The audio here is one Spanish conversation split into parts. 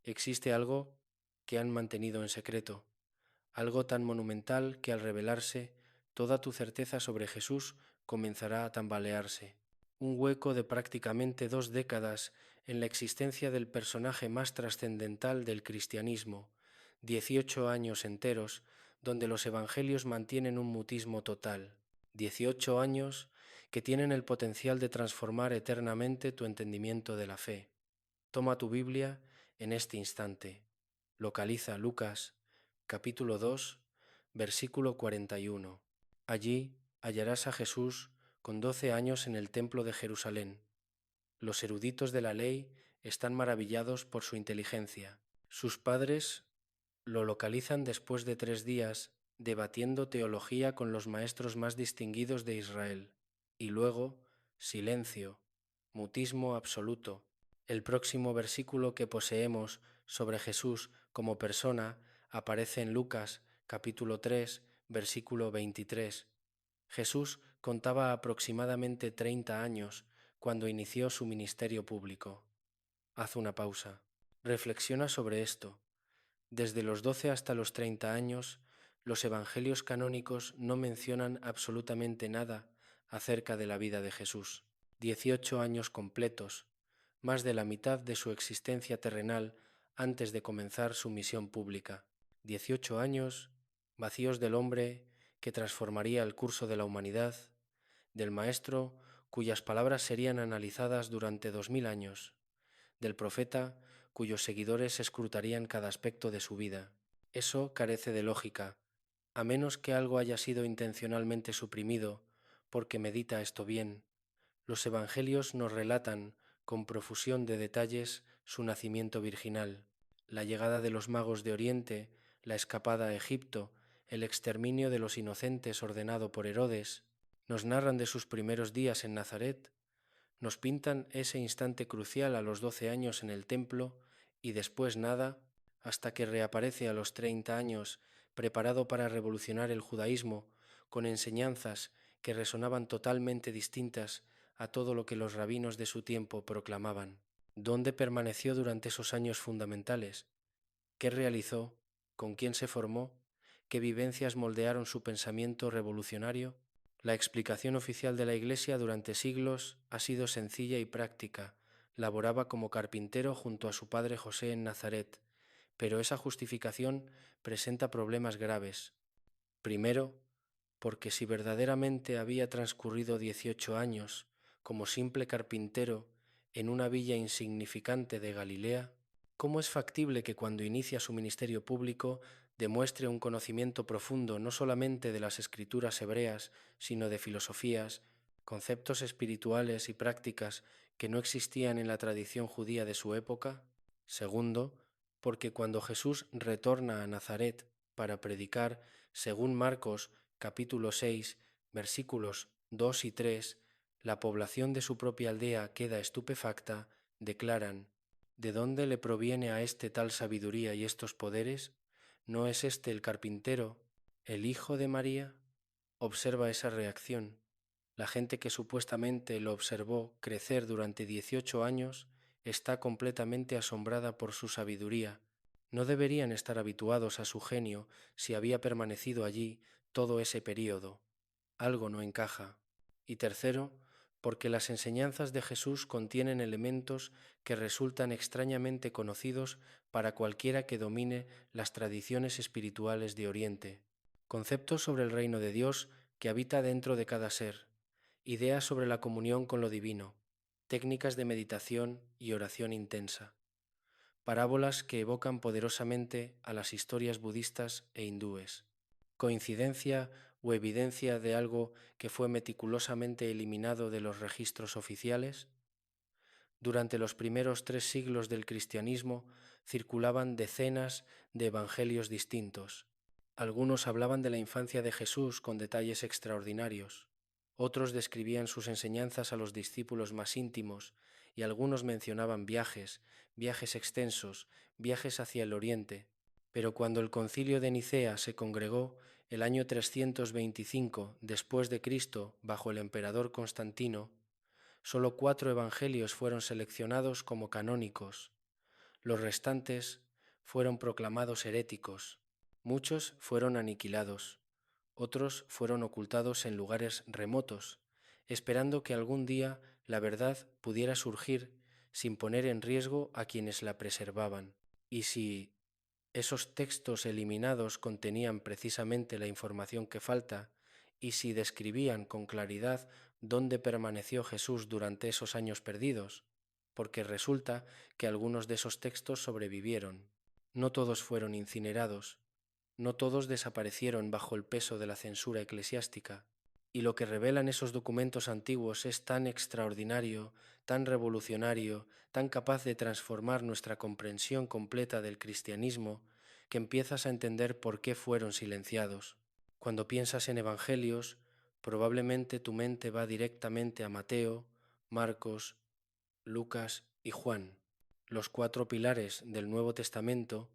Existe algo que han mantenido en secreto, algo tan monumental que al revelarse, toda tu certeza sobre Jesús comenzará a tambalearse. Un hueco de prácticamente 2 décadas en la existencia del personaje más trascendental del cristianismo, 18 años enteros donde los evangelios mantienen un mutismo total, 18 años que tienen el potencial de transformar eternamente tu entendimiento de la fe. Toma tu Biblia en este instante. Localiza Lucas, capítulo 2, versículo 41. Allí hallarás a Jesús con 12 años en el templo de Jerusalén. Los eruditos de la ley están maravillados por su inteligencia. Sus padres lo localizan después de 3 días debatiendo teología con los maestros más distinguidos de Israel. Y luego, silencio, mutismo absoluto. El próximo versículo que poseemos sobre Jesús como persona aparece en Lucas, capítulo 3, versículo 23. Jesús contaba aproximadamente 30 años cuando inició su ministerio público. Haz una pausa. Reflexiona sobre esto. Desde los 12 hasta los 30 años, los evangelios canónicos no mencionan absolutamente nada acerca de la vida de Jesús. 18 años completos, más de la mitad de su existencia terrenal antes de comenzar su misión pública. 18 años vacíos del hombre que transformaría el curso de la humanidad, del Maestro cuyas palabras serían analizadas durante 2000 años, del profeta cuyos seguidores escrutarían cada aspecto de su vida. Eso carece de lógica, a menos que algo haya sido intencionalmente suprimido, porque medita esto bien. Los evangelios nos relatan con profusión de detalles su nacimiento virginal, la llegada de los magos de Oriente, la escapada a Egipto, el exterminio de los inocentes ordenado por Herodes. Nos narran de sus primeros días en Nazaret, nos pintan ese instante crucial a los 12 años en el templo y después nada, hasta que reaparece a los 30 años preparado para revolucionar el judaísmo con enseñanzas que resonaban totalmente distintas a todo lo que los rabinos de su tiempo proclamaban. ¿Dónde permaneció durante esos años fundamentales? ¿Qué realizó? ¿Con quién se formó? ¿Qué vivencias moldearon su pensamiento revolucionario? La explicación oficial de la Iglesia durante siglos ha sido sencilla y práctica. Laboraba como carpintero junto a su padre José en Nazaret, pero esa justificación presenta problemas graves. Primero, porque si verdaderamente había transcurrido 18 años como simple carpintero en una villa insignificante de Galilea, ¿cómo es factible que cuando inicia su ministerio público demuestre un conocimiento profundo no solamente de las escrituras hebreas, sino de filosofías, conceptos espirituales y prácticas que no existían en la tradición judía de su época? Segundo, porque cuando Jesús retorna a Nazaret para predicar, según Marcos capítulo 6, versículos 2 y 3, la población de su propia aldea queda estupefacta, declaran: ¿de dónde le proviene a este tal sabiduría y estos poderes? ¿No es este el carpintero, el hijo de María? Observa esa reacción. La gente que supuestamente lo observó crecer durante 18 años está completamente asombrada por su sabiduría. No deberían estar habituados a su genio si había permanecido allí todo ese período. Algo no encaja. Y tercero, porque las enseñanzas de Jesús contienen elementos que resultan extrañamente conocidos para cualquiera que domine las tradiciones espirituales de Oriente. Conceptos sobre el reino de Dios que habita dentro de cada ser, ideas sobre la comunión con lo divino, técnicas de meditación y oración intensa, parábolas que evocan poderosamente a las historias budistas e hindúes. ¿Coincidencia o evidencia de algo que fue meticulosamente eliminado de los registros oficiales? Durante los primeros 3 siglos del cristianismo circulaban decenas de evangelios distintos. Algunos hablaban de la infancia de Jesús con detalles extraordinarios. Otros describían sus enseñanzas a los discípulos más íntimos y algunos mencionaban viajes, viajes extensos, viajes hacia el oriente. Pero cuando el concilio de Nicea se congregó el año 325 después de Cristo bajo el emperador Constantino, solo 4 evangelios fueron seleccionados como canónicos: Los restantes fueron proclamados heréticos, muchos fueron aniquilados, otros fueron ocultados en lugares remotos, esperando que algún día la verdad pudiera surgir sin poner en riesgo a quienes la preservaban. Y si esos textos eliminados contenían precisamente la información que falta, y si describían con claridad dónde permaneció Jesús durante esos años perdidos, porque resulta que algunos de esos textos sobrevivieron. No todos fueron incinerados, no todos desaparecieron bajo el peso de la censura eclesiástica, y lo que revelan esos documentos antiguos es tan extraordinario, tan revolucionario, tan capaz de transformar nuestra comprensión completa del cristianismo, que empiezas a entender por qué fueron silenciados. Cuando piensas en evangelios, probablemente tu mente va directamente a Mateo, Marcos, Lucas y Juan, los 4 pilares del Nuevo Testamento,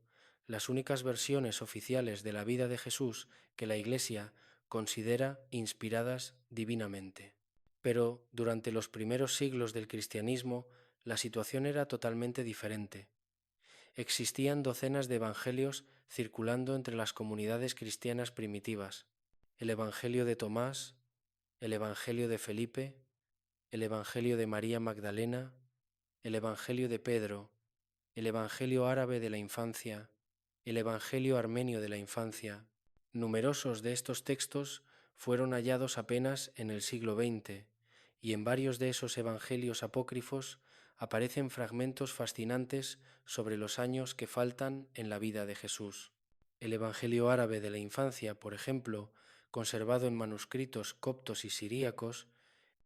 las únicas versiones oficiales de la vida de Jesús que la Iglesia considera inspiradas divinamente. Pero durante los primeros siglos del cristianismo, la situación era totalmente diferente. Existían docenas de evangelios circulando entre las comunidades cristianas primitivas: el Evangelio de Tomás, el Evangelio de Felipe, el Evangelio de María Magdalena, el Evangelio de Pedro, el Evangelio árabe de la infancia, el Evangelio armenio de la infancia. Numerosos de estos textos fueron hallados apenas en el siglo XX, y en varios de esos evangelios apócrifos aparecen fragmentos fascinantes sobre los años que faltan en la vida de Jesús. El Evangelio árabe de la infancia, por ejemplo, conservado en manuscritos coptos y siríacos,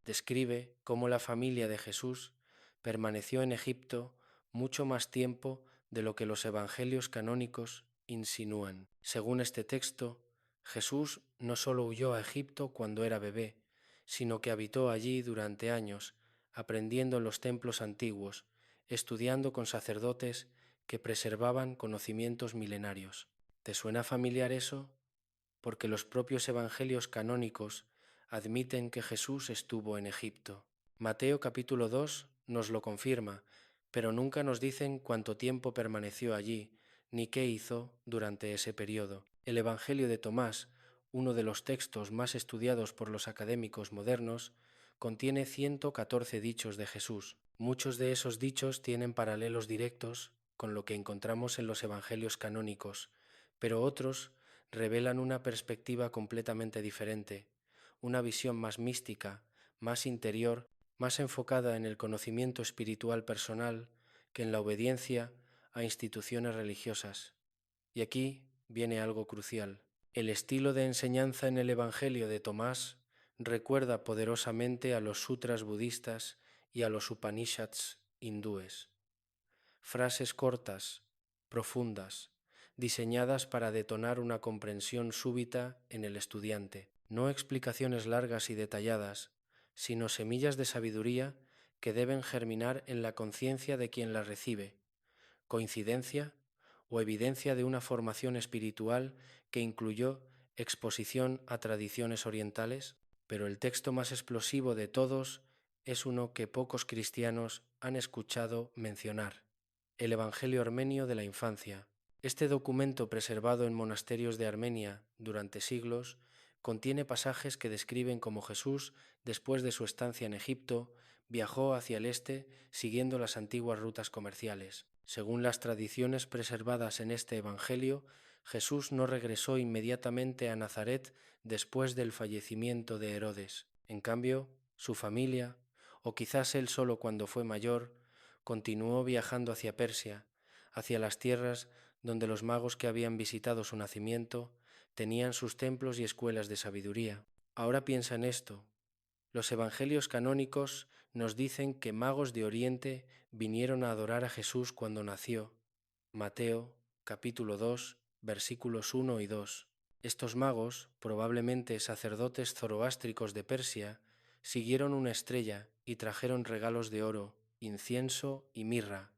describe cómo la familia de Jesús permaneció en Egipto mucho más tiempo de lo que los evangelios canónicos insinúan. Según este texto, Jesús no solo huyó a Egipto cuando era bebé, sino que habitó allí durante años, aprendiendo en los templos antiguos, estudiando con sacerdotes que preservaban conocimientos milenarios. ¿Te suena familiar eso? Porque los propios evangelios canónicos admiten que Jesús estuvo en Egipto. Mateo capítulo 2 nos lo confirma, pero nunca nos dicen cuánto tiempo permaneció allí, ni qué hizo durante ese periodo. El Evangelio de Tomás, uno de los textos más estudiados por los académicos modernos, contiene 114 dichos de Jesús. Muchos de esos dichos tienen paralelos directos con lo que encontramos en los evangelios canónicos, pero otros revelan una perspectiva completamente diferente, una visión más mística, más interior, más enfocada en el conocimiento espiritual personal que en la obediencia a instituciones religiosas. Y aquí viene algo crucial. El estilo de enseñanza en el Evangelio de Tomás recuerda poderosamente a los sutras budistas y a los Upanishads hindúes. Frases cortas, profundas, diseñadas para detonar una comprensión súbita en el estudiante. No explicaciones largas y detalladas, sino semillas de sabiduría que deben germinar en la conciencia de quien las recibe. ¿Coincidencia o evidencia de una formación espiritual que incluyó exposición a tradiciones orientales? Pero el texto más explosivo de todos es uno que pocos cristianos han escuchado mencionar: el Evangelio armenio de la infancia. Este documento, preservado en monasterios de Armenia durante siglos, contiene pasajes que describen cómo Jesús, después de su estancia en Egipto, viajó hacia el este siguiendo las antiguas rutas comerciales. Según las tradiciones preservadas en este Evangelio, Jesús no regresó inmediatamente a Nazaret después del fallecimiento de Herodes. En cambio, su familia, o quizás él solo cuando fue mayor, continuó viajando hacia Persia, hacia las tierras donde los magos que habían visitado su nacimiento tenían sus templos y escuelas de sabiduría. Ahora piensa en esto. Los evangelios canónicos nos dicen que magos de Oriente vinieron a adorar a Jesús cuando nació. Mateo, capítulo 2, versículos 1 y 2. Estos magos, probablemente sacerdotes zoroástricos de Persia, siguieron una estrella y trajeron regalos de oro, incienso y mirra.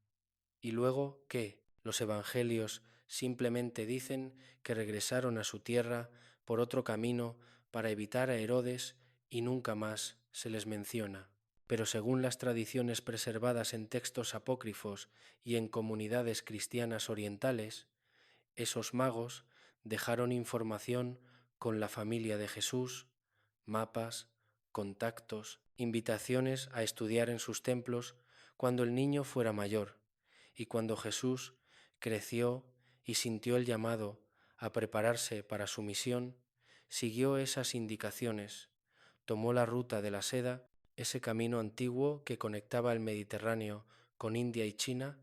¿Y luego qué? Los evangelios simplemente dicen que regresaron a su tierra por otro camino para evitar a Herodes y nunca más se les menciona. pero según las tradiciones preservadas en textos apócrifos y en comunidades cristianas orientales, esos magos dejaron información con la familia de Jesús, mapas, contactos, invitaciones a estudiar en sus templos cuando el niño fuera mayor, y cuando Jesús creció y sintió el llamado a prepararse para su misión, siguió esas indicaciones, tomó la ruta de la seda, ese camino antiguo que conectaba el Mediterráneo con India y China,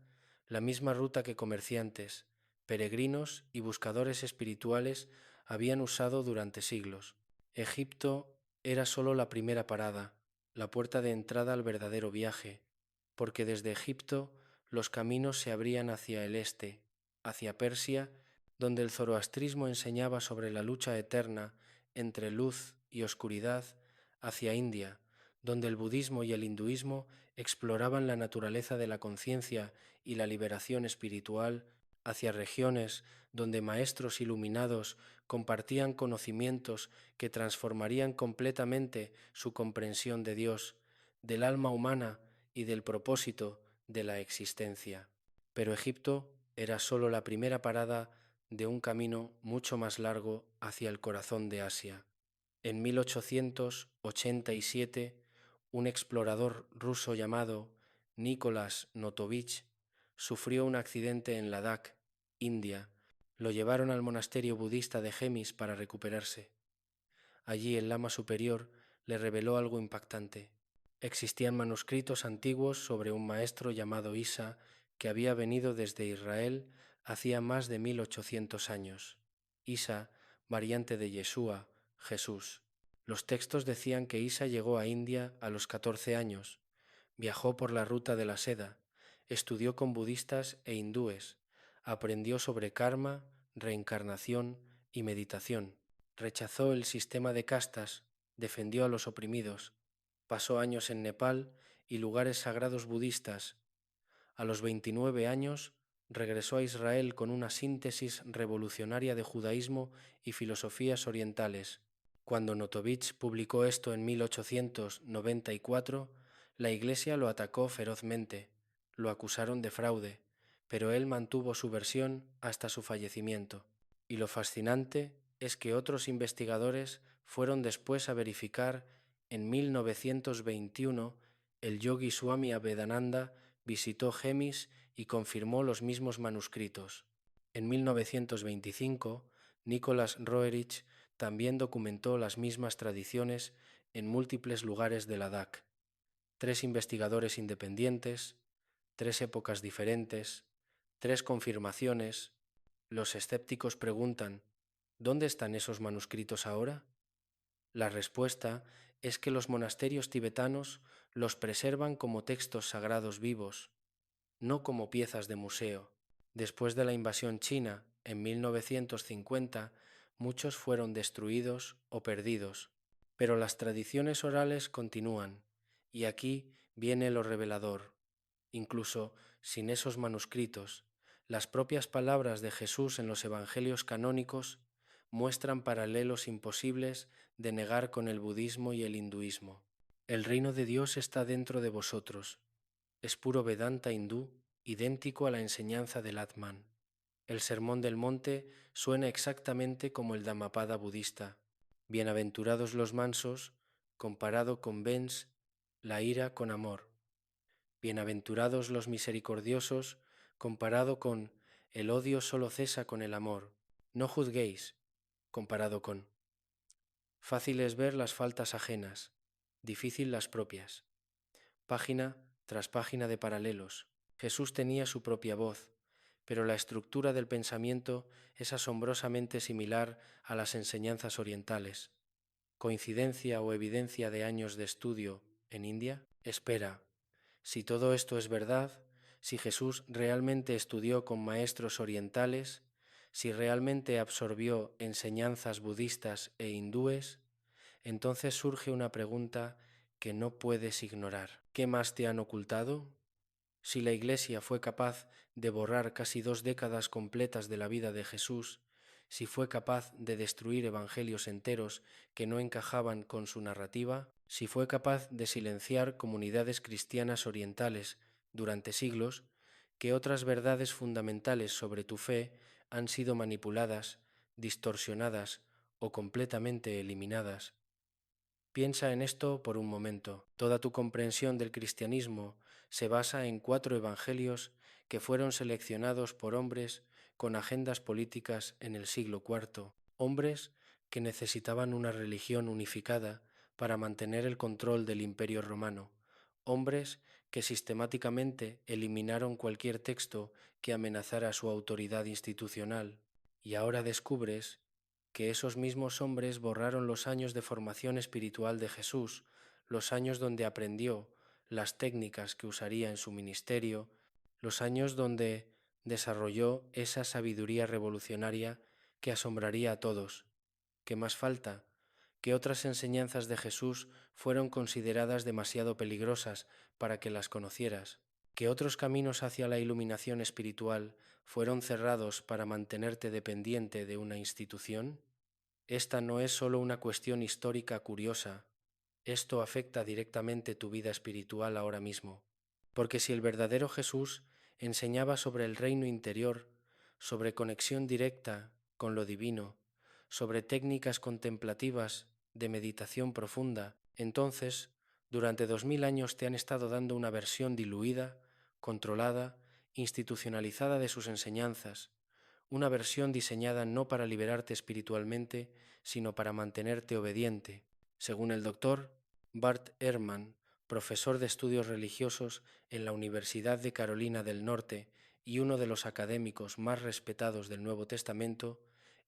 la misma ruta que comerciantes, peregrinos y buscadores espirituales habían usado durante siglos. Egipto era solo la primera parada, la puerta de entrada al verdadero viaje, porque desde Egipto los caminos se abrían hacia el este, hacia Persia, donde el zoroastrismo enseñaba sobre la lucha eterna entre luz y oscuridad, hacia India, donde el budismo y el hinduismo exploraban la naturaleza de la conciencia y la liberación espiritual, hacia regiones donde maestros iluminados compartían conocimientos que transformarían completamente su comprensión de Dios, del alma humana y del propósito de la existencia. Pero Egipto era solo la primera parada de un camino mucho más largo hacia el corazón de Asia. En 1887, un explorador ruso llamado Nicolás Notovich sufrió un accidente en Ladakh, India. Lo llevaron al monasterio budista de Gemis para recuperarse. Allí el lama superior le reveló algo impactante. Existían manuscritos antiguos sobre un maestro llamado Isa que había venido desde Israel hacía más de 1800 años. Isa, variante de Yeshua, Jesús. Los textos decían que Isa llegó a India a los 14 años, viajó por la ruta de la seda, estudió con budistas e hindúes, aprendió sobre karma, reencarnación y meditación. Rechazó el sistema de castas, defendió a los oprimidos, pasó años en Nepal y lugares sagrados budistas. A los 29 años regresó a Israel con una síntesis revolucionaria de judaísmo y filosofías orientales. Cuando Notovich publicó esto en 1894, la Iglesia lo atacó ferozmente, lo acusaron de fraude, pero él mantuvo su versión hasta su fallecimiento. Y lo fascinante es que otros investigadores fueron después a verificar. En 1921, el yogi Swami Abhedananda visitó Gemis y confirmó los mismos manuscritos. En 1925, Nicholas Roerich también documentó las mismas tradiciones en múltiples lugares de Ladakh. 3 investigadores independientes, 3 épocas diferentes, 3 confirmaciones. Los escépticos preguntan, ¿dónde están esos manuscritos ahora? La respuesta es que los monasterios tibetanos los preservan como textos sagrados vivos, no como piezas de museo. Después de la invasión china, en 1950, muchos fueron destruidos o perdidos, pero las tradiciones orales continúan, y aquí viene lo revelador. Incluso sin esos manuscritos, las propias palabras de Jesús en los evangelios canónicos muestran paralelos imposibles de negar con el budismo y el hinduismo. El reino de Dios está dentro de vosotros. Es puro Vedanta hindú, idéntico a la enseñanza del Atman. El Sermón del Monte suena exactamente como el Dhammapada budista. Bienaventurados los mansos, comparado con Vens, la ira con amor. Bienaventurados los misericordiosos, comparado con el odio solo cesa con el amor. No juzguéis, comparado con. Fácil es ver las faltas ajenas, difícil las propias. Página tras página de paralelos. Jesús tenía su propia voz, pero la estructura del pensamiento es asombrosamente similar a las enseñanzas orientales. ¿Coincidencia o evidencia de años de estudio en India? Espera, si todo esto es verdad, si Jesús realmente estudió con maestros orientales, si realmente absorbió enseñanzas budistas e hindúes, entonces surge una pregunta que no puedes ignorar. ¿Qué más te han ocultado? Si la Iglesia fue capaz de borrar casi 2 décadas completas de la vida de Jesús, si fue capaz de destruir evangelios enteros que no encajaban con su narrativa, si fue capaz de silenciar comunidades cristianas orientales durante siglos, que otras verdades fundamentales sobre tu fe han sido manipuladas, distorsionadas o completamente eliminadas. Piensa en esto por un momento. Toda tu comprensión del cristianismo se basa en 4 evangelios que fueron seleccionados por hombres con agendas políticas en el siglo IV, hombres que necesitaban una religión unificada para mantener el control del Imperio Romano, hombres que sistemáticamente eliminaron cualquier texto que amenazara su autoridad institucional. Y ahora descubres que esos mismos hombres borraron los años de formación espiritual de Jesús, los años donde aprendió las técnicas que usaría en su ministerio, los años donde desarrolló esa sabiduría revolucionaria que asombraría a todos. ¿Qué más falta? Que otras enseñanzas de Jesús fueron consideradas demasiado peligrosas para que las conocieras, que otros caminos hacia la iluminación espiritual fueron cerrados para mantenerte dependiente de una institución. Esta no es solo una cuestión histórica curiosa, esto afecta directamente tu vida espiritual ahora mismo, porque si el verdadero Jesús enseñaba sobre el reino interior, sobre conexión directa con lo divino, sobre técnicas contemplativas de meditación profunda, entonces, durante 2000 años te han estado dando una versión diluida, controlada, institucionalizada de sus enseñanzas, una versión diseñada no para liberarte espiritualmente, sino para mantenerte obediente. Según el doctor Bart Ehrman, profesor de estudios religiosos en la Universidad de Carolina del Norte y uno de los académicos más respetados del Nuevo Testamento,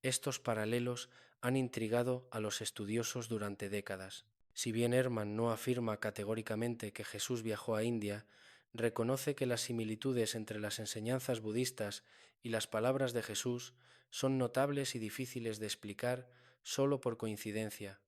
estos paralelos han intrigado a los estudiosos durante décadas. Si bien Ehrman no afirma categóricamente que Jesús viajó a India, reconoce que las similitudes entre las enseñanzas budistas y las palabras de Jesús son notables y difíciles de explicar solo por coincidencia.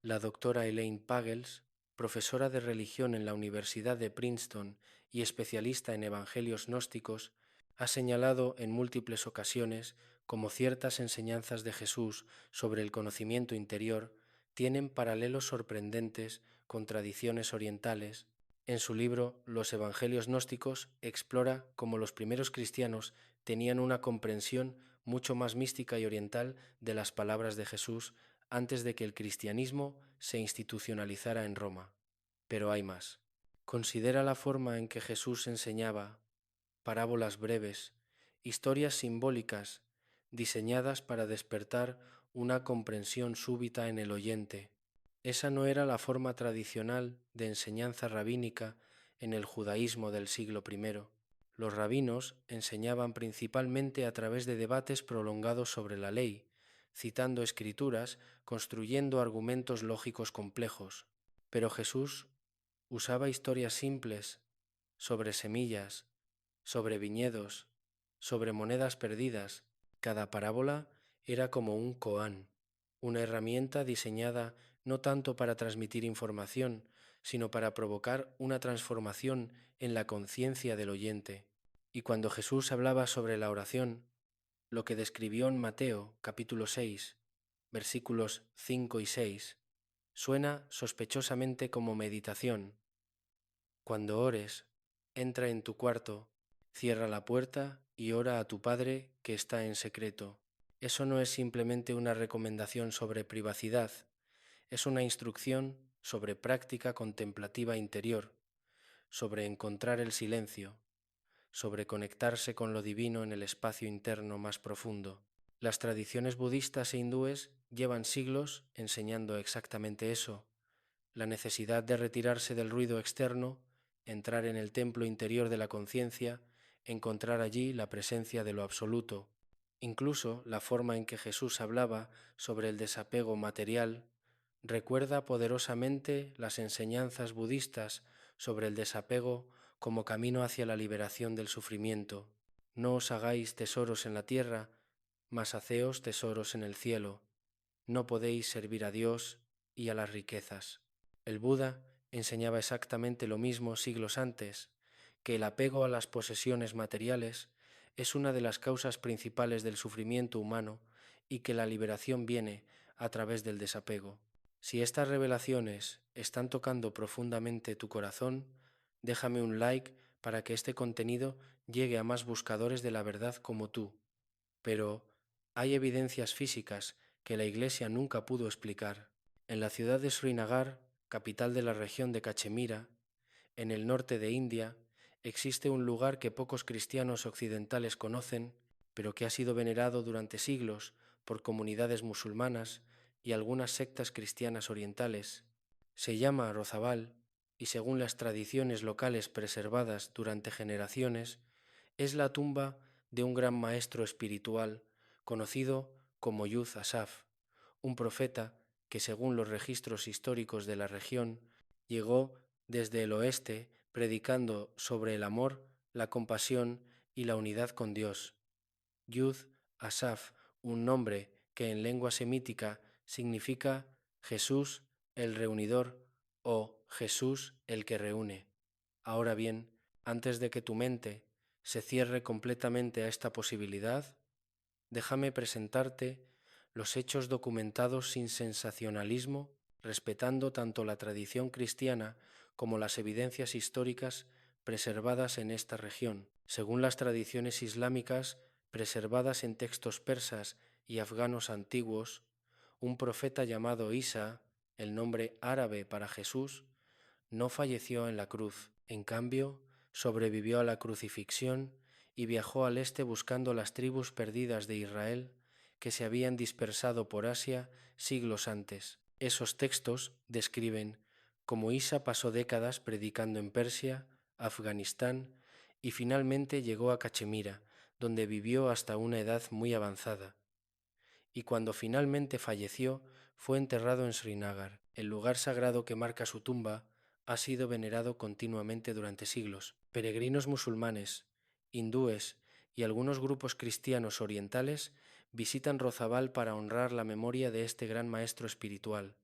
La doctora Elaine Pagels, profesora de religión en la Universidad de Princeton y especialista en evangelios gnósticos, ha señalado en múltiples ocasiones cómo ciertas enseñanzas de Jesús sobre el conocimiento interior tienen paralelos sorprendentes con tradiciones orientales. En su libro Los Evangelios Gnósticos explora cómo los primeros cristianos tenían una comprensión mucho más mística y oriental de las palabras de Jesús antes de que el cristianismo se institucionalizara en Roma. Pero hay más. Considera la forma en que Jesús enseñaba, parábolas breves, historias simbólicas diseñadas para despertar una comprensión súbita en el oyente. Esa no era la forma tradicional de enseñanza rabínica en el judaísmo del siglo I. Los rabinos enseñaban principalmente a través de debates prolongados sobre la ley, citando escrituras, construyendo argumentos lógicos complejos. Pero Jesús usaba historias simples sobre semillas, sobre viñedos, sobre monedas perdidas. Cada parábola era como un koán, una herramienta diseñada no tanto para transmitir información, sino para provocar una transformación en la conciencia del oyente. Y cuando Jesús hablaba sobre la oración, lo que describió en Mateo capítulo 6, versículos 5 y 6, suena sospechosamente como meditación. Cuando ores, entra en tu cuarto, cierra la puerta y ora a tu Padre que está en secreto. Eso no es simplemente una recomendación sobre privacidad, es una instrucción sobre práctica contemplativa interior, sobre encontrar el silencio, sobre conectarse con lo divino en el espacio interno más profundo. Las tradiciones budistas e hindúes llevan siglos enseñando exactamente eso, la necesidad de retirarse del ruido externo, entrar en el templo interior de la conciencia, encontrar allí la presencia de lo absoluto. Incluso la forma en que Jesús hablaba sobre el desapego material recuerda poderosamente las enseñanzas budistas sobre el desapego como camino hacia la liberación del sufrimiento. No os hagáis tesoros en la tierra, mas haceos tesoros en el cielo. No podéis servir a Dios y a las riquezas. El Buda enseñaba exactamente lo mismo siglos antes, que el apego a las posesiones materiales es una de las causas principales del sufrimiento humano y que la liberación viene a través del desapego. Si estas revelaciones están tocando profundamente tu corazón, déjame un like para que este contenido llegue a más buscadores de la verdad como tú. Pero hay evidencias físicas que la Iglesia nunca pudo explicar. En la ciudad de Srinagar, capital de la región de Cachemira, en el norte de India, existe un lugar que pocos cristianos occidentales conocen, pero que ha sido venerado durante siglos por comunidades musulmanas y algunas sectas cristianas orientales. Se llama Rozabal y, según las tradiciones locales preservadas durante generaciones, es la tumba de un gran maestro espiritual conocido como Yuz Asaf, un profeta que, según los registros históricos de la región, llegó desde el oeste predicando sobre el amor, la compasión y la unidad con Dios. Yud Asaf, un nombre que en lengua semítica significa Jesús el reunidor o Jesús el que reúne. Ahora bien, antes de que tu mente se cierre completamente a esta posibilidad, déjame presentarte los hechos documentados sin sensacionalismo, respetando tanto la tradición cristiana como las evidencias históricas preservadas en esta región. Según las tradiciones islámicas preservadas en textos persas y afganos antiguos, un profeta llamado Isa, el nombre árabe para Jesús, no falleció en la cruz. En cambio, sobrevivió a la crucifixión y viajó al este buscando las tribus perdidas de Israel que se habían dispersado por Asia siglos antes. Esos textos describen cómo Isa pasó décadas predicando en Persia, Afganistán y finalmente llegó a Cachemira, donde vivió hasta una edad muy avanzada. Y cuando finalmente falleció, fue enterrado en Srinagar. El lugar sagrado que marca su tumba ha sido venerado continuamente durante siglos. Peregrinos musulmanes, hindúes y algunos grupos cristianos orientales visitan Rozabal para honrar la memoria de este gran maestro espiritual.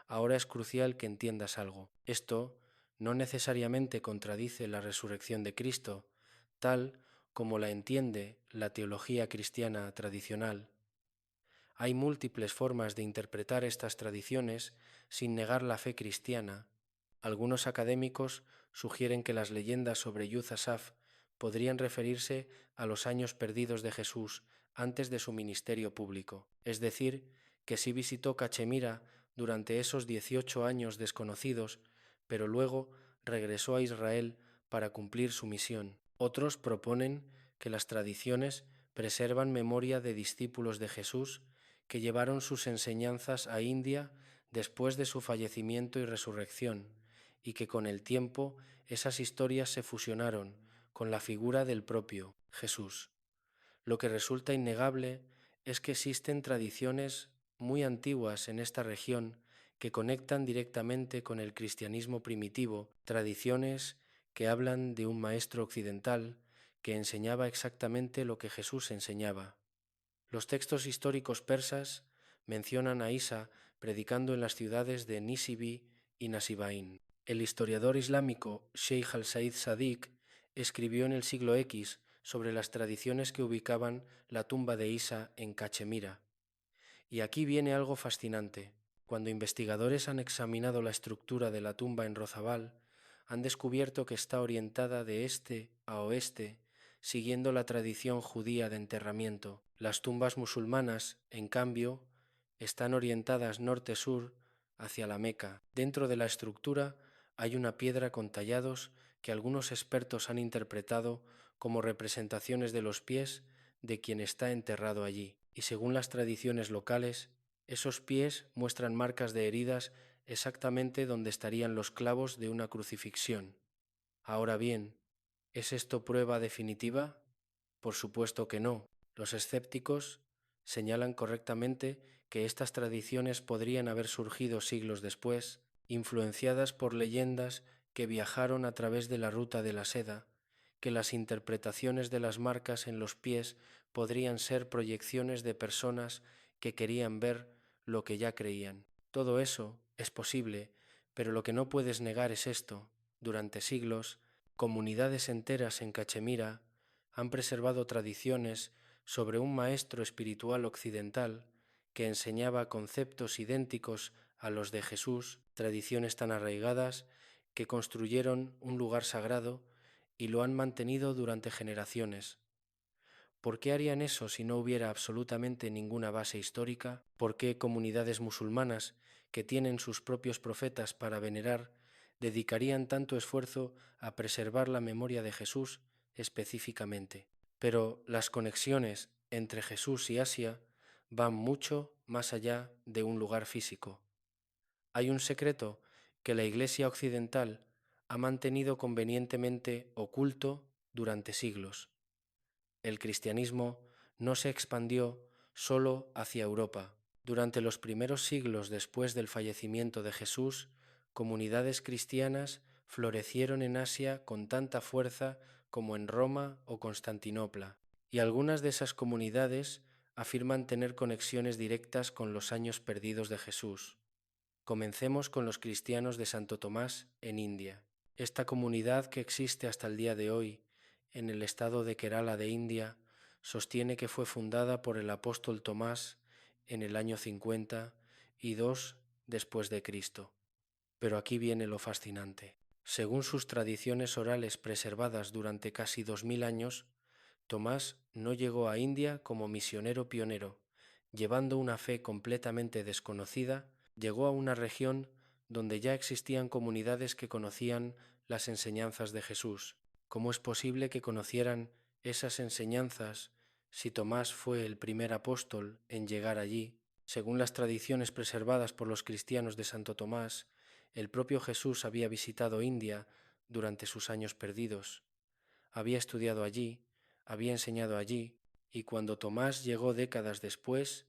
Ahora es crucial que entiendas algo. Esto no necesariamente contradice la resurrección de Cristo, tal como la entiende la teología cristiana tradicional. Hay múltiples formas de interpretar estas tradiciones sin negar la fe cristiana. Algunos académicos sugieren que las leyendas sobre Yuz Asaf podrían referirse a los años perdidos de Jesús antes de su ministerio público, es decir, que sí visitó Cachemira durante esos 18 años desconocidos, pero luego regresó a Israel para cumplir su misión. Otros proponen que las tradiciones preservan memoria de discípulos de Jesús que llevaron sus enseñanzas a India después de su fallecimiento y resurrección, y que con el tiempo esas historias se fusionaron con la figura del propio Jesús. Lo que resulta innegable es que existen tradiciones muy antiguas en esta región que conectan directamente con el cristianismo primitivo, tradiciones que hablan de un maestro occidental que enseñaba exactamente lo que Jesús enseñaba. Los textos históricos persas mencionan a Isa predicando en las ciudades de Nisibí y Nasibaín. El historiador islámico Sheikh al-Said Sadiq escribió en el siglo X sobre las tradiciones que ubicaban la tumba de Isa en Cachemira. Y aquí viene algo fascinante. Cuando investigadores han examinado la estructura de la tumba en Rozabal, han descubierto que está orientada de este a oeste, siguiendo la tradición judía de enterramiento. Las tumbas musulmanas, en cambio, están orientadas norte-sur hacia la Meca. Dentro de la estructura hay una piedra con tallados que algunos expertos han interpretado como representaciones de los pies de quien está enterrado allí. Y según las tradiciones locales, esos pies muestran marcas de heridas exactamente donde estarían los clavos de una crucifixión. Ahora bien, ¿es esto prueba definitiva? Por supuesto que no. Los escépticos señalan correctamente que estas tradiciones podrían haber surgido siglos después, influenciadas por leyendas que viajaron a través de la ruta de la seda, que las interpretaciones de las marcas en los pies podrían ser proyecciones de personas que querían ver lo que ya creían. Todo eso es posible, pero lo que no puedes negar es esto. Durante siglos, comunidades enteras en Cachemira han preservado tradiciones sobre un maestro espiritual occidental que enseñaba conceptos idénticos a los de Jesús, tradiciones tan arraigadas que construyeron un lugar sagrado y lo han mantenido durante generaciones. ¿Por qué harían eso si no hubiera absolutamente ninguna base histórica? ¿Por qué comunidades musulmanas, que tienen sus propios profetas para venerar, dedicarían tanto esfuerzo a preservar la memoria de Jesús específicamente? Pero las conexiones entre Jesús y Asia van mucho más allá de un lugar físico. Hay un secreto que la Iglesia occidental ha mantenido convenientemente oculto durante siglos. El cristianismo no se expandió solo hacia Europa. Durante los primeros siglos después del fallecimiento de Jesús, comunidades cristianas florecieron en Asia con tanta fuerza como en Roma o Constantinopla, y algunas de esas comunidades afirman tener conexiones directas con los años perdidos de Jesús. Comencemos con los cristianos de Santo Tomás en India. Esta comunidad, que existe hasta el día de hoy en el estado de Kerala de India, sostiene que fue fundada por el apóstol Tomás en el año 52 después de Cristo. Pero aquí viene lo fascinante. Según sus tradiciones orales preservadas durante casi 2000 años, Tomás no llegó a India como misionero pionero. Llevando una fe completamente desconocida, llegó a una región donde ya existían comunidades que conocían las enseñanzas de Jesús. ¿Cómo es posible que conocieran esas enseñanzas si Tomás fue el primer apóstol en llegar allí? Según las tradiciones preservadas por los cristianos de Santo Tomás, el propio Jesús había visitado India durante sus años perdidos. Había estudiado allí, había enseñado allí, y cuando Tomás llegó décadas después,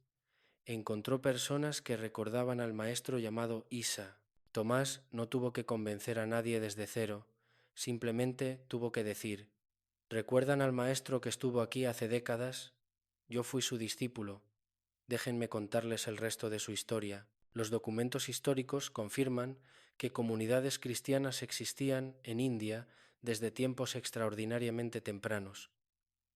encontró personas que recordaban al maestro llamado Isa. Tomás no tuvo que convencer a nadie desde cero, simplemente tuvo que decir: ¿recuerdan al maestro que estuvo aquí hace décadas? Yo fui su discípulo. Déjenme contarles el resto de su historia. Los documentos históricos confirman que comunidades cristianas existían en India desde tiempos extraordinariamente tempranos.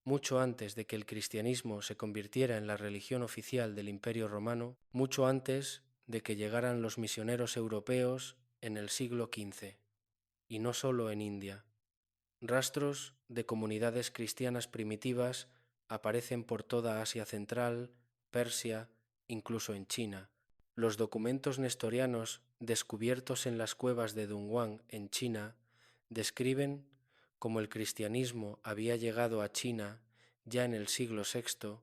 Mucho antes de que el cristianismo se convirtiera en la religión oficial del Imperio Romano, mucho antes de que llegaran los misioneros europeos en el siglo XV, y no solo en India. Rastros de comunidades cristianas primitivas aparecen por toda Asia Central, Persia, incluso en China. Los documentos nestorianos descubiertos en las cuevas de Dunhuang, en China, describen cómo el cristianismo había llegado a China ya en el siglo VI,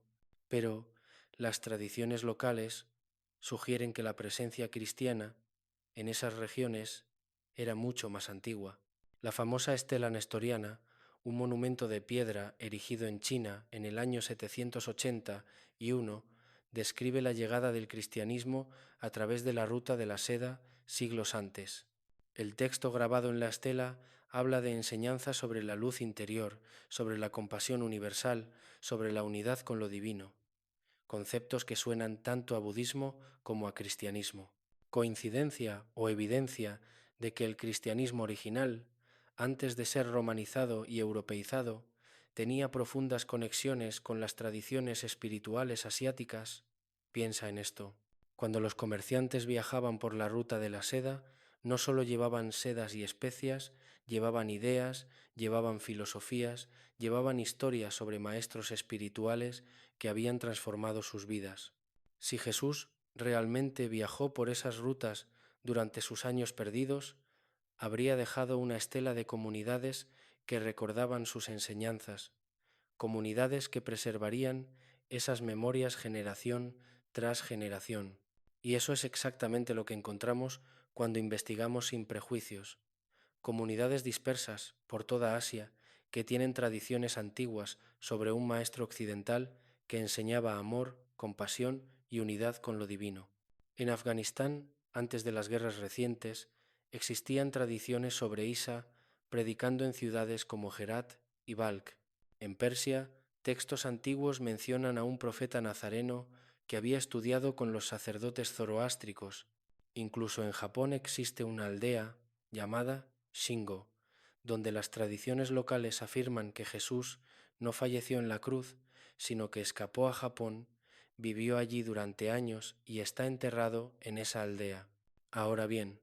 pero las tradiciones locales sugieren que la presencia cristiana en esas regiones era mucho más antigua. La famosa estela nestoriana, un monumento de piedra erigido en China en el año 781, describe la llegada del cristianismo a través de la ruta de la seda siglos antes. El texto grabado en la estela habla de enseñanzas sobre la luz interior, sobre la compasión universal, sobre la unidad con lo divino, conceptos que suenan tanto a budismo como a cristianismo. ¿Coincidencia o evidencia de que el cristianismo original, antes de ser romanizado y europeizado, tenía profundas conexiones con las tradiciones espirituales asiáticas? Piensa en esto. Cuando los comerciantes viajaban por la ruta de la seda, no solo llevaban sedas y especias, llevaban ideas, llevaban filosofías, llevaban historias sobre maestros espirituales que habían transformado sus vidas. Si Jesús realmente viajó por esas rutas durante sus años perdidos, habría dejado una estela de comunidades que recordaban sus enseñanzas, comunidades que preservarían esas memorias generación tras generación. Y eso es exactamente lo que encontramos cuando investigamos sin prejuicios. Comunidades dispersas por toda Asia que tienen tradiciones antiguas sobre un maestro occidental que enseñaba amor, compasión y unidad con lo divino. En Afganistán, antes de las guerras recientes, existían tradiciones sobre Isa predicando en ciudades como Herat y Balkh. En Persia, textos antiguos mencionan a un profeta nazareno que había estudiado con los sacerdotes zoroástricos. Incluso en Japón existe una aldea llamada Shingo, donde las tradiciones locales afirman que Jesús no falleció en la cruz, sino que escapó a Japón, vivió allí durante años y está enterrado en esa aldea. Ahora bien,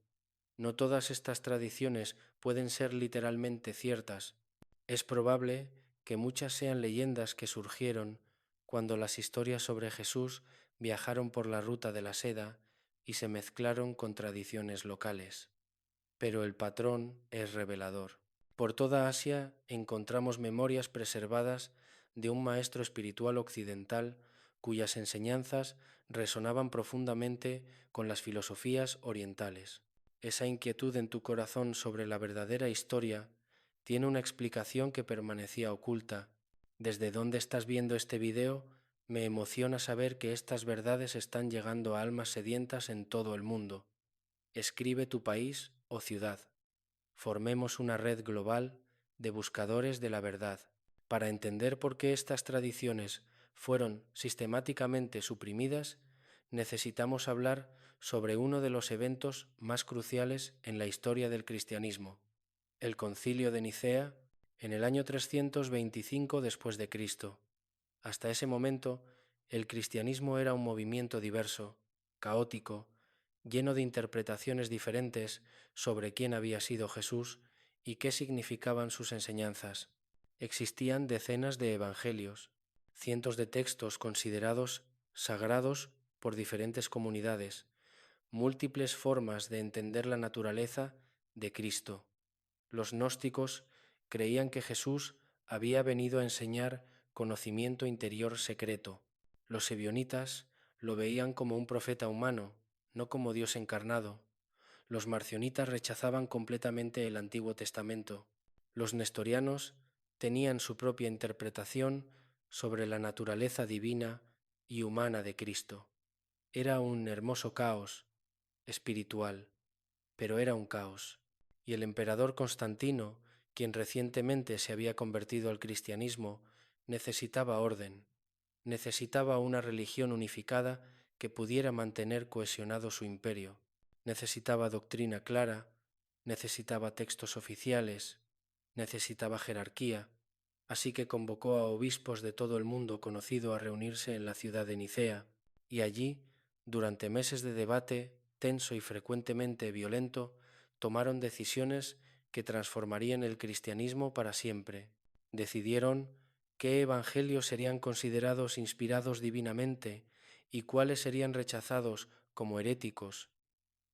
no todas estas tradiciones pueden ser literalmente ciertas. Es probable que muchas sean leyendas que surgieron cuando las historias sobre Jesús viajaron por la ruta de la seda y se mezclaron con tradiciones locales. Pero el patrón es revelador. Por toda Asia encontramos memorias preservadas de un maestro espiritual occidental cuyas enseñanzas resonaban profundamente con las filosofías orientales. Esa inquietud en tu corazón sobre la verdadera historia tiene una explicación que permanecía oculta. Desde donde estás viendo este video, me emociona saber que estas verdades están llegando a almas sedientas en todo el mundo. Escribe tu país o ciudad. Formemos una red global de buscadores de la verdad. Para entender por qué estas tradiciones fueron sistemáticamente suprimidas, necesitamos hablar sobre uno de los eventos más cruciales en la historia del cristianismo, el Concilio de Nicea, en el año 325 después de Cristo. Hasta ese momento, el cristianismo era un movimiento diverso, caótico, lleno de interpretaciones diferentes sobre quién había sido Jesús y qué significaban sus enseñanzas. Existían decenas de evangelios, cientos de textos considerados sagrados por diferentes comunidades, múltiples formas de entender la naturaleza de Cristo. Los gnósticos creían que Jesús había venido a enseñar conocimiento interior secreto. Los ebionitas lo veían como un profeta humano, no como Dios encarnado. Los marcionitas rechazaban completamente el Antiguo Testamento. Los nestorianos tenían su propia interpretación sobre la naturaleza divina y humana de Cristo. Era un hermoso caos espiritual, pero era un caos. Y el emperador Constantino, quien recientemente se había convertido al cristianismo, necesitaba orden, necesitaba una religión unificada que pudiera mantener cohesionado su imperio, necesitaba doctrina clara, necesitaba textos oficiales, necesitaba jerarquía, así que convocó a obispos de todo el mundo conocido a reunirse en la ciudad de Nicea, y allí, durante meses de debate tenso y frecuentemente violento, tomaron decisiones que transformarían el cristianismo para siempre. Decidieron qué evangelios serían considerados inspirados divinamente y cuáles serían rechazados como heréticos.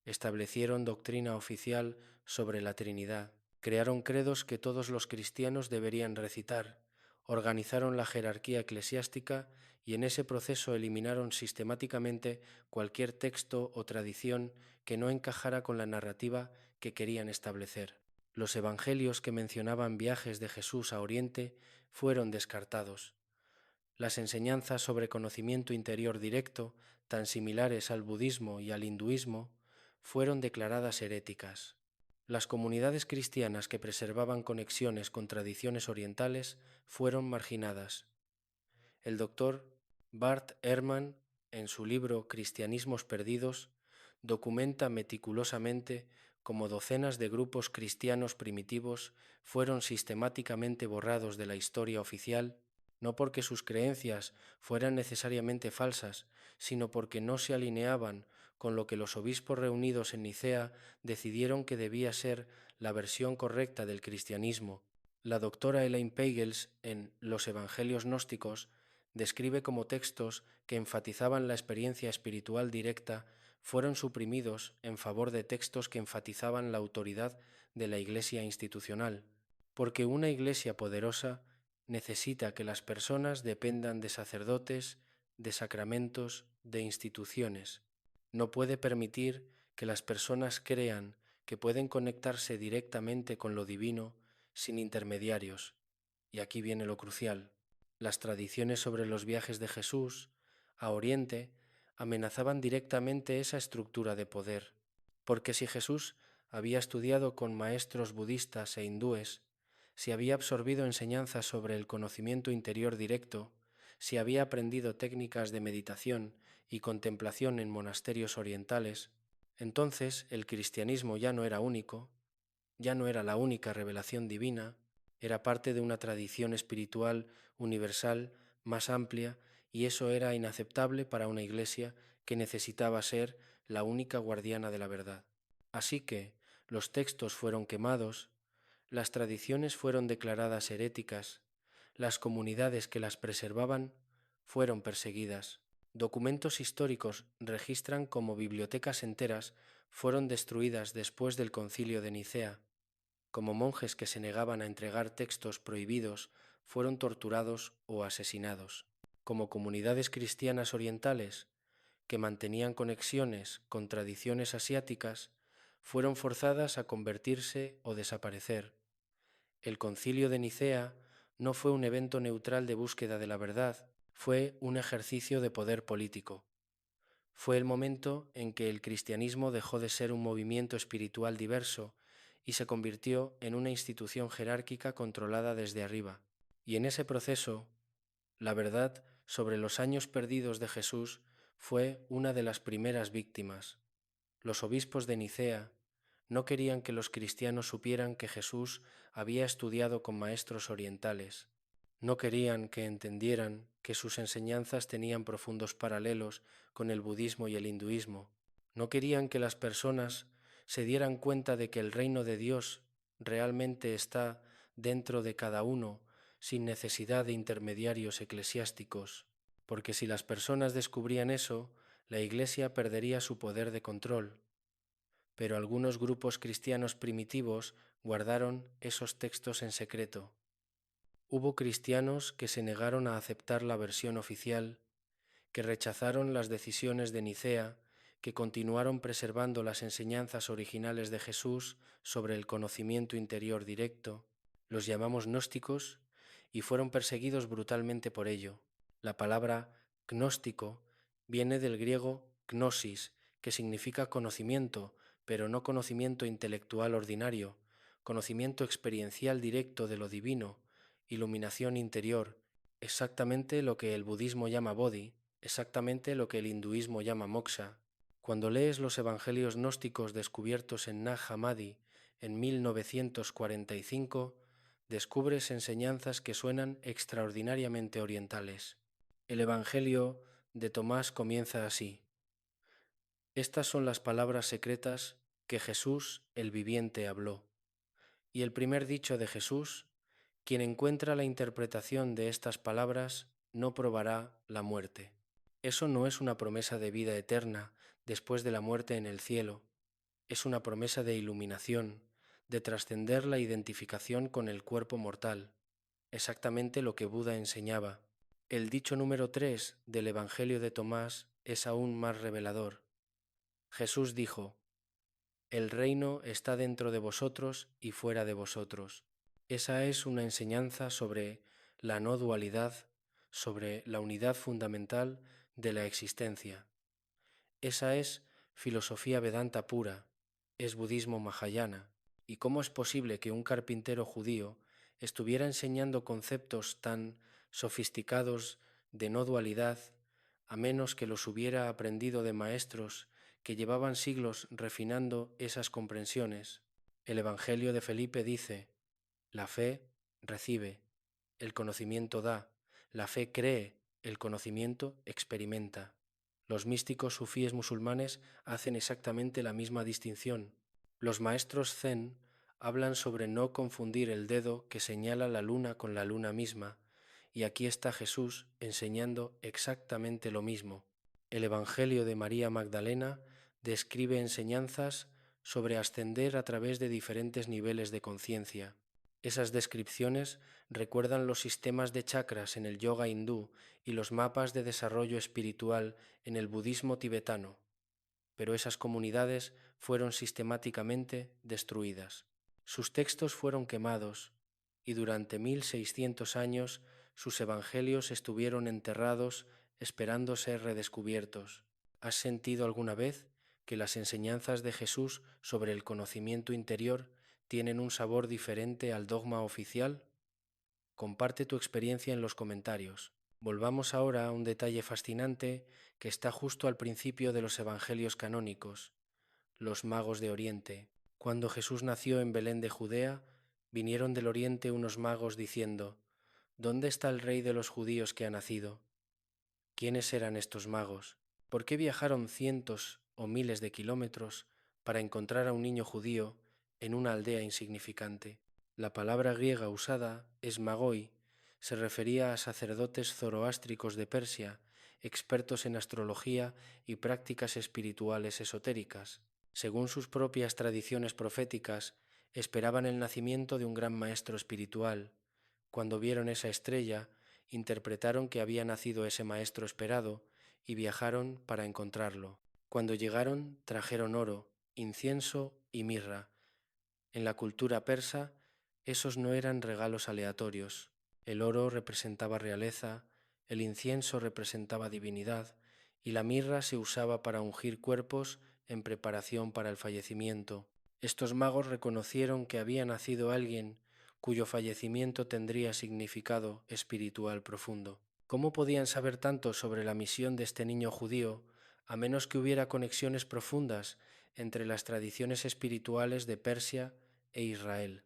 Establecieron doctrina oficial sobre la Trinidad. Crearon credos que todos los cristianos deberían recitar. Organizaron la jerarquía eclesiástica y en ese proceso eliminaron sistemáticamente cualquier texto o tradición que no encajara con la narrativa que querían establecer. Los evangelios que mencionaban viajes de Jesús a Oriente fueron descartados. Las enseñanzas sobre conocimiento interior directo, tan similares al budismo y al hinduismo, fueron declaradas heréticas. Las comunidades cristianas que preservaban conexiones con tradiciones orientales fueron marginadas. El doctor Bart Ehrman, en su libro Cristianismos Perdidos, documenta meticulosamente cómo docenas de grupos cristianos primitivos fueron sistemáticamente borrados de la historia oficial, no porque sus creencias fueran necesariamente falsas, sino porque no se alineaban con lo que los obispos reunidos en Nicea decidieron que debía ser la versión correcta del cristianismo. La doctora Elaine Pagels, en Los Evangelios Gnósticos, describe cómo textos que enfatizaban la experiencia espiritual directa fueron suprimidos en favor de textos que enfatizaban la autoridad de la Iglesia institucional, porque una Iglesia poderosa necesita que las personas dependan de sacerdotes, de sacramentos, de instituciones. No puede permitir que las personas crean que pueden conectarse directamente con lo divino sin intermediarios. Y aquí viene lo crucial. Las tradiciones sobre los viajes de Jesús a Oriente amenazaban directamente esa estructura de poder, porque si Jesús había estudiado con maestros budistas e hindúes, si había absorbido enseñanzas sobre el conocimiento interior directo, si había aprendido técnicas de meditación y contemplación en monasterios orientales, entonces el cristianismo ya no era único, ya no era la única revelación divina, era parte de una tradición espiritual universal más amplia, y eso era inaceptable para una iglesia que necesitaba ser la única guardiana de la verdad. Así que los textos fueron quemados, las tradiciones fueron declaradas heréticas, las comunidades que las preservaban fueron perseguidas. Documentos históricos registran cómo bibliotecas enteras fueron destruidas después del Concilio de Nicea, como monjes que se negaban a entregar textos prohibidos fueron torturados o asesinados, como comunidades cristianas orientales que mantenían conexiones con tradiciones asiáticas fueron forzadas a convertirse o desaparecer. El Concilio de Nicea no fue un evento neutral de búsqueda de la verdad, fue un ejercicio de poder político. Fue el momento en que el cristianismo dejó de ser un movimiento espiritual diverso y se convirtió en una institución jerárquica controlada desde arriba. Y en ese proceso, la verdad sobre los años perdidos de Jesús fue una de las primeras víctimas. Los obispos de Nicea no querían que los cristianos supieran que Jesús había estudiado con maestros orientales. No querían que entendieran que sus enseñanzas tenían profundos paralelos con el budismo y el hinduismo. No querían que las personas se dieran cuenta de que el reino de Dios realmente está dentro de cada uno sin necesidad de intermediarios eclesiásticos, porque si las personas descubrían eso, la Iglesia perdería su poder de control. Pero algunos grupos cristianos primitivos guardaron esos textos en secreto. Hubo cristianos que se negaron a aceptar la versión oficial, que rechazaron las decisiones de Nicea, que continuaron preservando las enseñanzas originales de Jesús sobre el conocimiento interior directo. Los llamamos gnósticos y fueron perseguidos brutalmente por ello. La palabra gnóstico viene del griego gnosis, que significa conocimiento, pero no conocimiento intelectual ordinario, conocimiento experiencial directo de lo divino, iluminación interior, exactamente lo que el budismo llama bodhi, exactamente lo que el hinduismo llama moksha. Cuando lees los evangelios gnósticos descubiertos en Nag Hammadi en 1945, descubres enseñanzas que suenan extraordinariamente orientales. El evangelio de Tomás comienza así: estas son las palabras secretas que Jesús el viviente habló. Y el primer dicho de Jesús: quien encuentra la interpretación de estas palabras no probará la muerte. Eso no es una promesa de vida eterna después de la muerte en el cielo, es una promesa de iluminación, de trascender la identificación con el cuerpo mortal, exactamente lo que Buda enseñaba. El dicho número 3 del Evangelio de Tomás es aún más revelador. Jesús dijo: el reino está dentro de vosotros y fuera de vosotros. Esa es una enseñanza sobre la no dualidad, sobre la unidad fundamental de la existencia. Esa es filosofía Vedanta pura, es budismo Mahayana. ¿Y cómo es posible que un carpintero judío estuviera enseñando conceptos tan sofisticados de no dualidad, a menos que los hubiera aprendido de maestros que llevaban siglos refinando esas comprensiones? El Evangelio de Felipe dice: la fe recibe, el conocimiento da, la fe cree, el conocimiento experimenta. Los místicos sufíes musulmanes hacen exactamente la misma distinción. Los maestros zen hablan sobre no confundir el dedo que señala la luna con la luna misma, y aquí está Jesús enseñando exactamente lo mismo. El Evangelio de María Magdalena describe enseñanzas sobre ascender a través de diferentes niveles de conciencia. Esas descripciones recuerdan los sistemas de chakras en el yoga hindú y los mapas de desarrollo espiritual en el budismo tibetano, pero esas comunidades fueron sistemáticamente destruidas. Sus textos fueron quemados y durante 1600 años sus evangelios estuvieron enterrados esperando ser redescubiertos. ¿Has sentido alguna vez que las enseñanzas de Jesús sobre el conocimiento interior tienen un sabor diferente al dogma oficial? Comparte tu experiencia en los comentarios. Volvamos ahora a un detalle fascinante que está justo al principio de los evangelios canónicos: los magos de Oriente. Cuando Jesús nació en Belén de Judea, vinieron del Oriente unos magos diciendo: ¿Dónde está el rey de los judíos que ha nacido? ¿Quiénes eran estos magos? ¿Por qué viajaron cientos o miles de kilómetros para encontrar a un niño judío en una aldea insignificante? La palabra griega usada es magoi, se refería a sacerdotes zoroástricos de Persia, expertos en astrología y prácticas espirituales esotéricas. Según sus propias tradiciones proféticas, esperaban el nacimiento de un gran maestro espiritual. Cuando vieron esa estrella, interpretaron que había nacido ese maestro esperado y viajaron para encontrarlo. Cuando llegaron, trajeron oro, incienso y mirra. En la cultura persa, esos no eran regalos aleatorios. El oro representaba realeza, el incienso representaba divinidad y la mirra se usaba para ungir cuerpos en preparación para el fallecimiento. Estos magos reconocieron que había nacido alguien cuyo fallecimiento tendría significado espiritual profundo. ¿Cómo podían saber tanto sobre la misión de este niño judío a menos que hubiera conexiones profundas entre las tradiciones espirituales de Persia e Israel?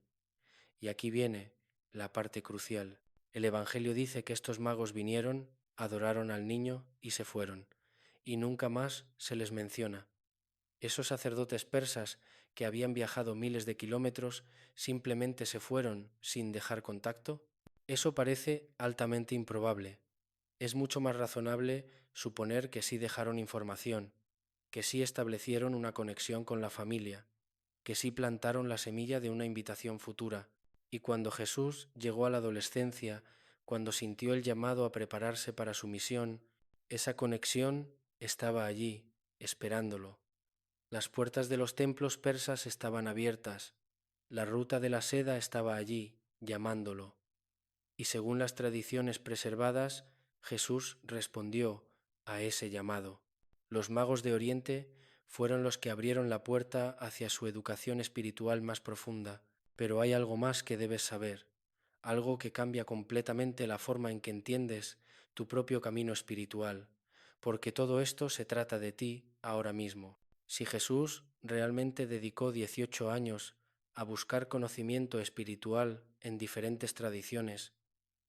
Y aquí viene la parte crucial. El Evangelio dice que estos magos vinieron, adoraron al niño y se fueron, y nunca más se les menciona. Esos sacerdotes persas que habían viajado miles de kilómetros simplemente se fueron sin dejar contacto. Eso parece altamente improbable. Es mucho más razonable suponer que sí dejaron información, que sí establecieron una conexión con la familia, que sí plantaron la semilla de una invitación futura. Y cuando Jesús llegó a la adolescencia, cuando sintió el llamado a prepararse para su misión, esa conexión estaba allí, esperándolo. Las puertas de los templos persas estaban abiertas, la ruta de la seda estaba allí, llamándolo. Y según las tradiciones preservadas, Jesús respondió a ese llamado. Los magos de Oriente fueron los que abrieron la puerta hacia su educación espiritual más profunda, pero hay algo más que debes saber, algo que cambia completamente la forma en que entiendes tu propio camino espiritual, porque todo esto se trata de ti ahora mismo. Si Jesús realmente dedicó 18 años a buscar conocimiento espiritual en diferentes tradiciones,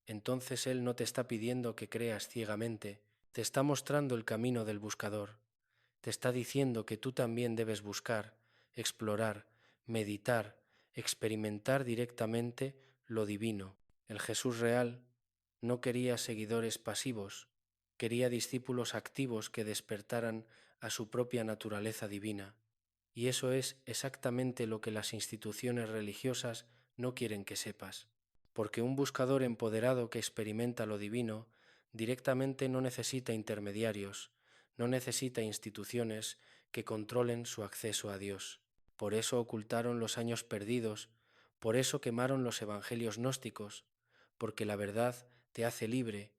entonces Él no te está pidiendo que creas ciegamente, te está mostrando el camino del buscador, te está diciendo que tú también debes buscar, explorar, meditar, experimentar directamente lo divino. El Jesús real no quería seguidores pasivos, quería discípulos activos que despertaran a su propia naturaleza divina. Y eso es exactamente lo que las instituciones religiosas no quieren que sepas, porque un buscador empoderado que experimenta lo divino directamente no necesita intermediarios, no necesita instituciones que controlen su acceso a Dios. Por eso ocultaron los años perdidos, por eso quemaron los evangelios gnósticos, porque la verdad te hace libre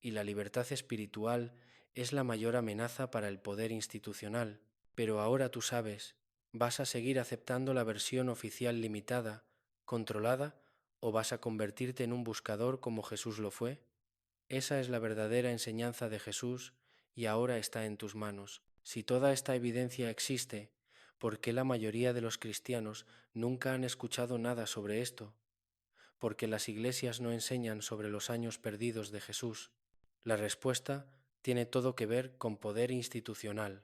y la libertad espiritual es la mayor amenaza para el poder institucional. Pero ahora tú sabes, ¿vas a seguir aceptando la versión oficial limitada, controlada, o vas a convertirte en un buscador como Jesús lo fue? Esa es la verdadera enseñanza de Jesús y ahora está en tus manos. Si toda esta evidencia existe, ¿por qué la mayoría de los cristianos nunca han escuchado nada sobre esto? Porque las iglesias no enseñan sobre los años perdidos de Jesús. La respuesta tiene todo que ver con poder institucional.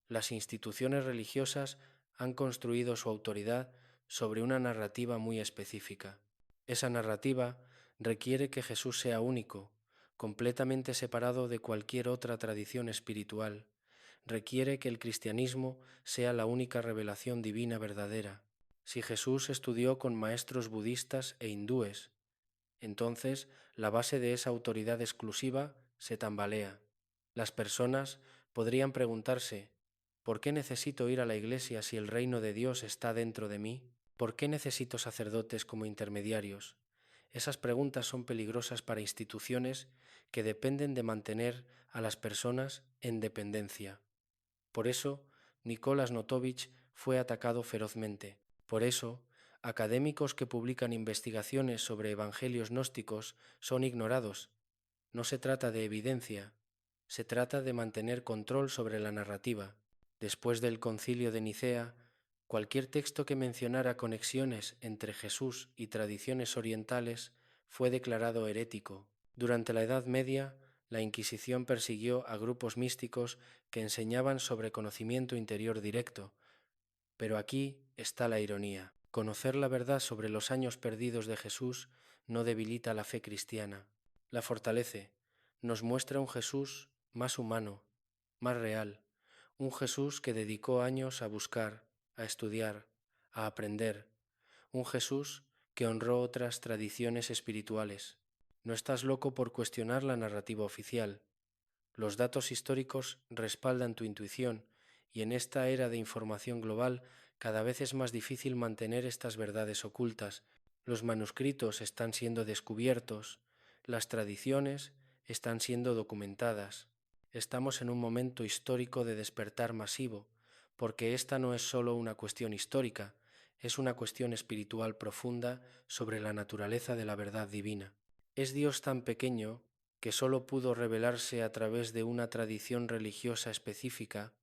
Las instituciones religiosas han construido su autoridad sobre una narrativa muy específica. Esa narrativa requiere que Jesús sea único, completamente separado de cualquier otra tradición espiritual. Requiere que el cristianismo sea la única revelación divina verdadera. Si Jesús estudió con maestros budistas e hindúes, entonces la base de esa autoridad exclusiva se tambalea. Las personas podrían preguntarse: ¿por qué necesito ir a la iglesia si el reino de Dios está dentro de mí? ¿Por qué necesito sacerdotes como intermediarios? Esas preguntas son peligrosas para instituciones que dependen de mantener a las personas en dependencia. Por eso, Nicolás Notovich fue atacado ferozmente. Por eso, académicos que publican investigaciones sobre evangelios gnósticos son ignorados. No se trata de evidencia, se trata de mantener control sobre la narrativa. Después del Concilio de Nicea, cualquier texto que mencionara conexiones entre Jesús y tradiciones orientales fue declarado herético. Durante la Edad Media, la Inquisición persiguió a grupos místicos que enseñaban sobre conocimiento interior directo. Pero aquí está la ironía. Conocer la verdad sobre los años perdidos de Jesús no debilita la fe cristiana, la fortalece, nos muestra un Jesús más humano, más real, un Jesús que dedicó años a buscar, a estudiar, a aprender, un Jesús que honró otras tradiciones espirituales. No estás loco por cuestionar la narrativa oficial. Los datos históricos respaldan tu intuición y en esta era de información global cada vez es más difícil mantener estas verdades ocultas. Los manuscritos están siendo descubiertos, las tradiciones están siendo documentadas. Estamos en un momento histórico de despertar masivo, porque esta no es solo una cuestión histórica, es una cuestión espiritual profunda sobre la naturaleza de la verdad divina. ¿Es Dios tan pequeño que solo pudo revelarse a través de una tradición religiosa específica,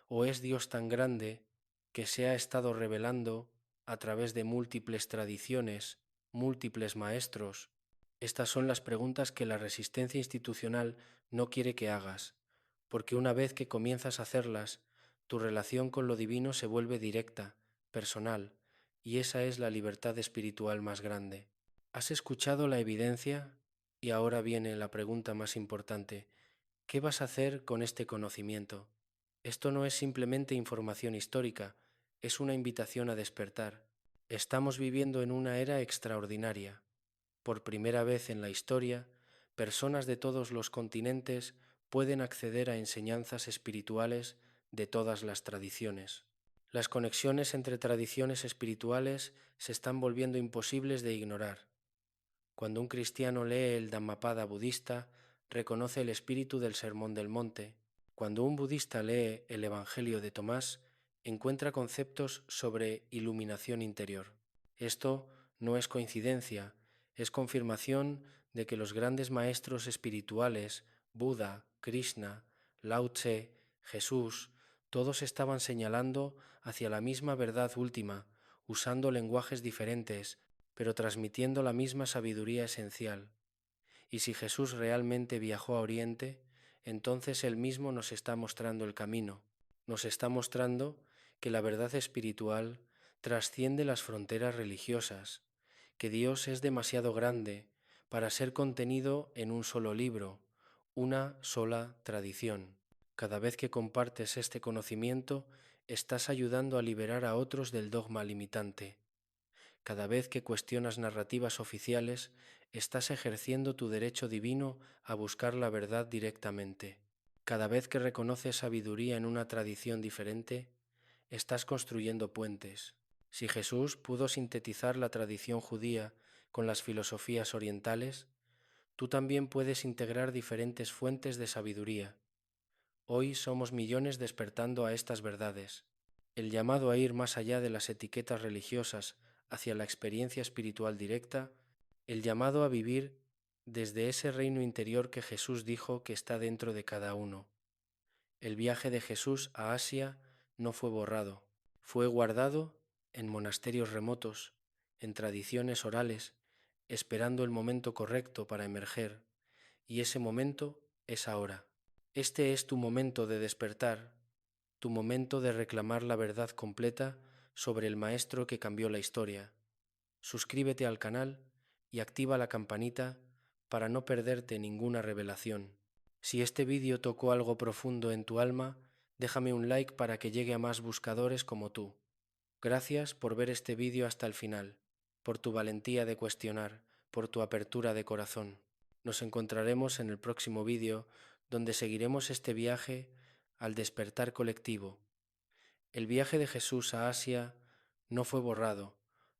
o es Dios tan grande que se ha estado revelando a través de múltiples tradiciones, múltiples maestros? Estas son las preguntas que la resistencia institucional no quiere que hagas, porque una vez que comienzas a hacerlas, tu relación con lo divino se vuelve directa, personal, y esa es la libertad espiritual más grande. ¿Has escuchado la evidencia? Y ahora viene la pregunta más importante. ¿Qué vas a hacer con este conocimiento? Esto no es simplemente información histórica, es una invitación a despertar. Estamos viviendo en una era extraordinaria. Por primera vez en la historia, personas de todos los continentes pueden acceder a enseñanzas espirituales de todas las tradiciones. Las conexiones entre tradiciones espirituales se están volviendo imposibles de ignorar. Cuando un cristiano lee el Dhammapada budista, reconoce el espíritu del Sermón del Monte. Cuando un budista lee el Evangelio de Tomás, encuentra conceptos sobre iluminación interior. Esto no es coincidencia, es confirmación de que los grandes maestros espirituales, Buda, Krishna, Lao Tse, Jesús, todos estaban señalando hacia la misma verdad última, usando lenguajes diferentes, pero transmitiendo la misma sabiduría esencial. Y si Jesús realmente viajó a Oriente, entonces Él mismo nos está mostrando el camino, nos está mostrando que la verdad espiritual trasciende las fronteras religiosas, que Dios es demasiado grande para ser contenido en un solo libro, una sola tradición. Cada vez que compartes este conocimiento, estás ayudando a liberar a otros del dogma limitante. Cada vez que cuestionas narrativas oficiales, estás ejerciendo tu derecho divino a buscar la verdad directamente. Cada vez que reconoces sabiduría en una tradición diferente, estás construyendo puentes. Si Jesús pudo sintetizar la tradición judía con las filosofías orientales, tú también puedes integrar diferentes fuentes de sabiduría. Hoy somos millones despertando a estas verdades. El llamado a ir más allá de las etiquetas religiosas hacia la experiencia espiritual directa, el llamado a vivir desde ese reino interior que Jesús dijo que está dentro de cada uno. El viaje de Jesús a Asia no fue borrado, fue guardado en monasterios remotos, en tradiciones orales, esperando el momento correcto para emerger, y ese momento es ahora. Este es tu momento de despertar, tu momento de reclamar la verdad completa sobre el maestro que cambió la historia. Suscríbete al canal y activa la campanita para no perderte ninguna revelación. Si este vídeo tocó algo profundo en tu alma, déjame un like para que llegue a más buscadores como tú. Gracias por ver este vídeo hasta el final, por tu valentía de cuestionar, por tu apertura de corazón. Nos encontraremos en el próximo vídeo, donde seguiremos este viaje al despertar colectivo. El viaje de Jesús a Asia no fue borrado,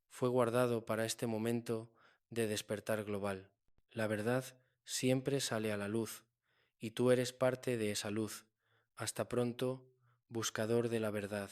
fue guardado para este momento de despertar global. La verdad siempre sale a la luz, y tú eres parte de esa luz. Hasta pronto, buscador de la verdad.